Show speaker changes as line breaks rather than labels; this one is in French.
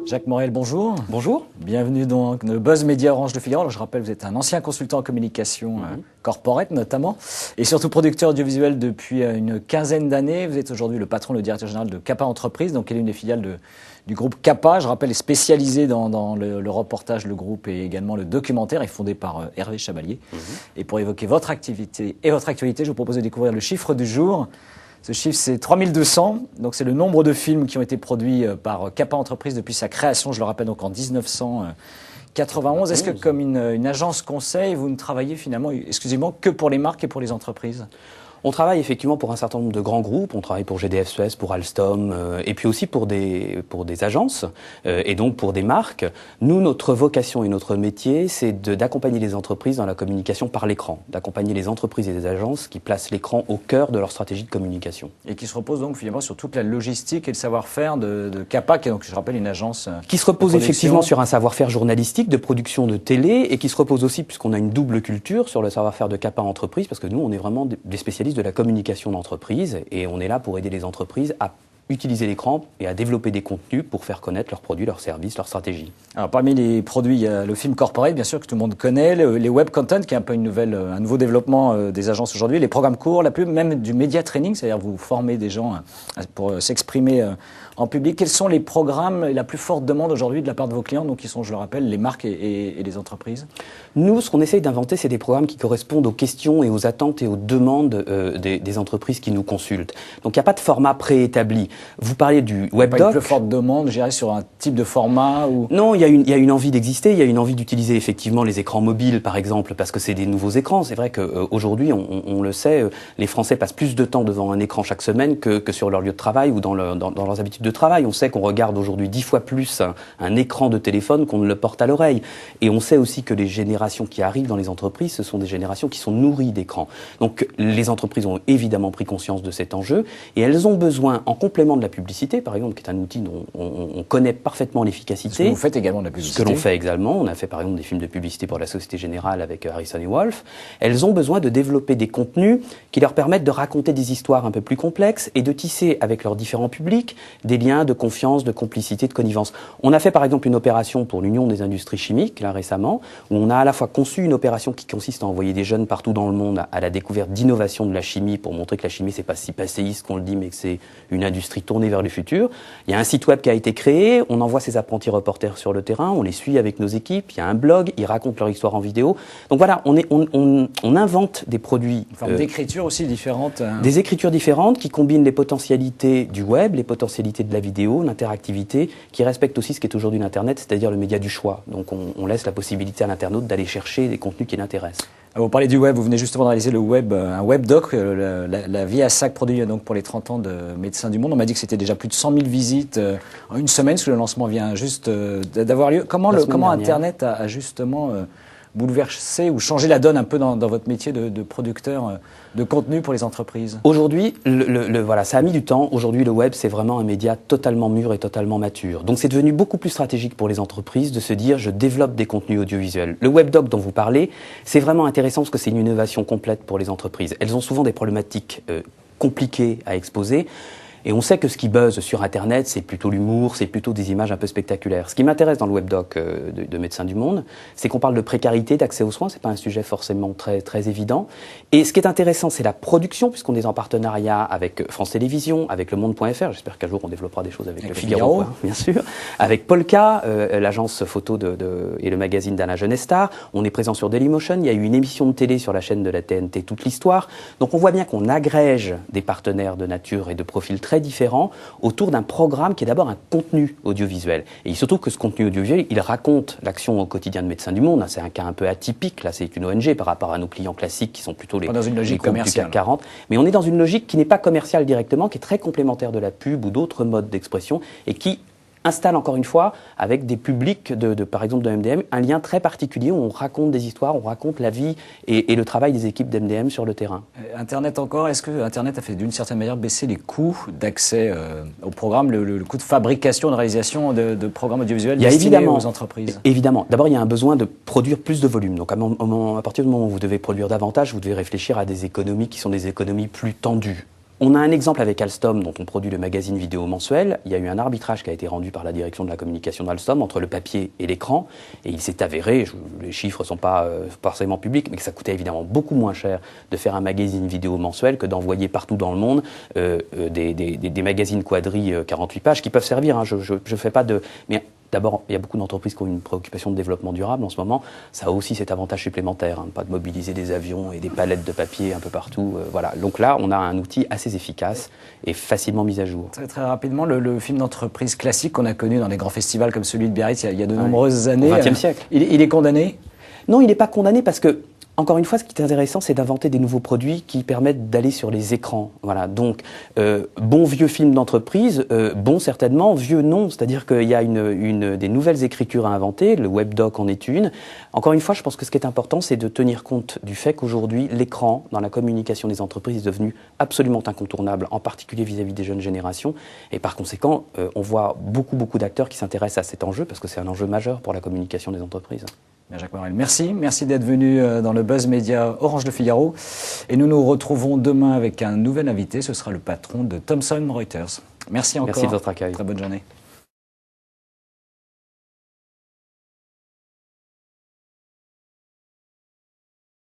Jacques Morel, bonjour.
Bonjour.
Bienvenue dans le Buzz Média Orange de Figaro. Alors, je rappelle, vous êtes un ancien consultant en communication corporate notamment, et surtout producteur audiovisuel depuis une quinzaine d'années. Vous êtes aujourd'hui le patron, le directeur général de Capa Entreprises, donc elle est une des filiales du groupe Capa. Je rappelle, est spécialisé dans le reportage, le groupe et également le documentaire, est fondé par Hervé Chabalier. Et pour évoquer votre activité et votre actualité, je vous propose de découvrir le chiffre du jour. Ce chiffre, c'est 3200, donc c'est le nombre de films qui ont été produits par Capa Entreprises depuis sa création, je le rappelle, donc en 1991. Est-ce que comme une agence conseil, vous ne travaillez finalement exclusivement que pour les marques et pour les entreprises ?
On travaille effectivement pour un certain nombre de grands groupes. On travaille pour GDF Suez, pour Alstom, et puis aussi pour des agences et donc pour des marques. Nous, notre vocation et notre métier, c'est d'accompagner les entreprises dans la communication par l'écran, d'accompagner les entreprises et les agences qui placent l'écran au cœur de leur stratégie de communication.
Et qui se repose donc finalement sur toute la logistique et le savoir-faire de Capa, qui est donc, je rappelle, une agence
qui se repose effectivement sur un savoir-faire journalistique de production de télé et qui se repose aussi, puisqu'on a une double culture, sur le savoir-faire de Capa Entreprises, parce que nous, on est vraiment des spécialistes de la communication d'entreprise et on est là pour aider les entreprises à utiliser l'écran et à développer des contenus pour faire connaître leurs produits, leurs services, leurs stratégies.
Alors parmi les produits, il y a le film corporate, bien sûr, que tout le monde connaît, les web content, qui est un peu un nouveau développement des agences aujourd'hui, les programmes courts, la pub, même du media training, c'est-à-dire vous formez des gens pour s'exprimer en public. Quels sont les programmes et la plus forte demande aujourd'hui de la part de vos clients, donc qui sont, je le rappelle, les marques et les entreprises ?
Nous, ce qu'on essaye d'inventer, c'est des programmes qui correspondent aux questions et aux attentes et aux demandes des entreprises qui nous consultent. Donc il n'y a pas de format préétabli. Vous parliez du webdoc.
Pas une plus forte demande, je dirais, sur un type de format ou...
Non, il y a une envie d'exister, il y a une envie d'utiliser effectivement les écrans mobiles, par exemple, parce que c'est des nouveaux écrans. C'est vrai qu'aujourd'hui, on le sait, les Français passent plus de temps devant un écran chaque semaine que sur leur lieu de travail ou dans leurs habitudes de travail. On sait qu'on regarde aujourd'hui 10 fois plus un écran de téléphone qu'on ne le porte à l'oreille. Et on sait aussi que les générations qui arrivent dans les entreprises, ce sont des générations qui sont nourries d'écrans. Donc les entreprises ont évidemment pris conscience de cet enjeu et elles ont besoin, en complément de la publicité, par exemple, qui est un outil dont on connaît parfaitement l'efficacité.
Ce que vous faites également de la publicité.
Ce que l'on fait également. On a fait par exemple des films de publicité pour la Société Générale avec Harrison et Wolf. Elles ont besoin de développer des contenus qui leur permettent de raconter des histoires un peu plus complexes et de tisser avec leurs différents publics des liens de confiance, de complicité, de connivence. On a fait par exemple une opération pour l'Union des industries chimiques, là récemment, où on a à la fois conçu une opération qui consiste à envoyer des jeunes partout dans le monde à la découverte d'innovations de la chimie pour montrer que la chimie, c'est pas si passéiste qu'on le dit, mais que c'est une industrie tournée vers le futur. Il y a un site web qui a été créé, on envoie ces apprentis reporters sur le terrain, on les suit avec nos équipes, il y a un blog, ils racontent leur histoire en vidéo. Donc voilà, on invente des produits...
Une forme d'écriture aussi différente.
Des écritures différentes qui combinent les potentialités du web, les potentialités de la vidéo, l'interactivité, qui respectent aussi ce qui est aujourd'hui l'Internet, c'est-à-dire le média du choix. Donc on laisse la possibilité à l'internaute d'aller chercher des contenus qui l'intéressent.
Vous parlez du web, vous venez justement de réaliser un webdoc, la vie à sac produit donc pour les 30 ans de Médecins du Monde. On m'a dit que c'était déjà plus de 100 000 visites en une semaine, parce que le lancement vient juste d'avoir lieu. Comment Internet a justement bouleversé ou changé la donne un peu dans votre métier de producteur de contenu pour les entreprises ?
Aujourd'hui, voilà, ça a mis du temps. Aujourd'hui, le web, c'est vraiment un média totalement mûr et totalement mature. Donc, c'est devenu beaucoup plus stratégique pour les entreprises de se dire, je développe des contenus audiovisuels. Le webdoc dont vous parlez, c'est vraiment intéressant parce que c'est une innovation complète pour les entreprises. Elles ont souvent des problématiques compliquées à exposer. Et on sait que ce qui buzz sur Internet, c'est plutôt l'humour, c'est plutôt des images un peu spectaculaires. Ce qui m'intéresse dans le webdoc de Médecins du Monde, c'est qu'on parle de précarité, d'accès aux soins. C'est pas un sujet forcément très, très évident. Et ce qui est intéressant, c'est la production, puisqu'on est en partenariat avec France Télévisions, avec Le Monde.fr. J'espère qu'un jour on développera des choses avec Le Figaro, bien sûr. Avec Polka, l'agence photo et le magazine d'Alain Genestar. On est présent sur Dailymotion. Il y a eu une émission de télé sur la chaîne de la TNT, Toute l'Histoire. Donc on voit bien qu'on agrège des partenaires de nature et de profils très différents autour d'un programme qui est d'abord un contenu audiovisuel. Et surtout que ce contenu audiovisuel, il raconte l'action au quotidien de Médecins du Monde. C'est un cas un peu atypique. Là, c'est une ONG par rapport à nos clients classiques qui sont plutôt les groupes du CAC 40. Mais on est dans une logique qui n'est pas commerciale directement, qui est très complémentaire de la pub ou d'autres modes d'expression et qui installe encore une fois, avec des publics par exemple de MDM, un lien très particulier où on raconte des histoires, on raconte la vie et le travail des équipes d'MDM sur le terrain.
Internet encore, est-ce que Internet a fait d'une certaine manière baisser les coûts d'accès au programme, le coût de fabrication, de réalisation de programmes audiovisuels destinés aux entreprises ?
Évidemment. D'abord, il y a un besoin de produire plus de volume. Donc à partir du moment où vous devez produire davantage, vous devez réfléchir à des économies qui sont des économies plus tendues. On a un exemple avec Alstom, dont on produit le magazine vidéo mensuel. Il y a eu un arbitrage qui a été rendu par la direction de la communication d'Alstom entre le papier et l'écran. Et il s'est avéré, les chiffres ne sont pas forcément publics, mais que ça coûtait évidemment beaucoup moins cher de faire un magazine vidéo mensuel que d'envoyer partout dans le monde des magazines quadri 48 pages qui peuvent servir. Hein, je fais pas de... Mais d'abord, il y a beaucoup d'entreprises qui ont une préoccupation de développement durable en ce moment. Ça a aussi cet avantage supplémentaire, hein, pas de mobiliser des avions et des palettes de papier un peu partout. Voilà. Donc là, on a un outil assez efficace et facilement mis à jour.
Très, très rapidement, le film d'entreprise classique qu'on a connu dans des grands festivals comme celui de Biarritz il y a de nombreuses années.
Au XXe siècle.
Il est condamné ?
Non, il n'est pas condamné parce que, encore une fois, ce qui est intéressant, c'est d'inventer des nouveaux produits qui permettent d'aller sur les écrans. Voilà. Donc, bon vieux film d'entreprise, bon certainement, vieux non. C'est-à-dire qu'il y a des nouvelles écritures à inventer, le webdoc en est une. Encore une fois, je pense que ce qui est important, c'est de tenir compte du fait qu'aujourd'hui, l'écran, dans la communication des entreprises, est devenu absolument incontournable, en particulier vis-à-vis des jeunes générations. Et par conséquent, on voit beaucoup d'acteurs qui s'intéressent à cet enjeu, parce que c'est un enjeu majeur pour la communication des entreprises.
Jacques Morel, merci d'être venu dans le Buzz Média Orange Le Figaro. Et nous nous retrouvons demain avec un nouvel invité, ce sera le patron de Thomson Reuters. Merci encore.
Merci de votre accueil.
Très bonne journée.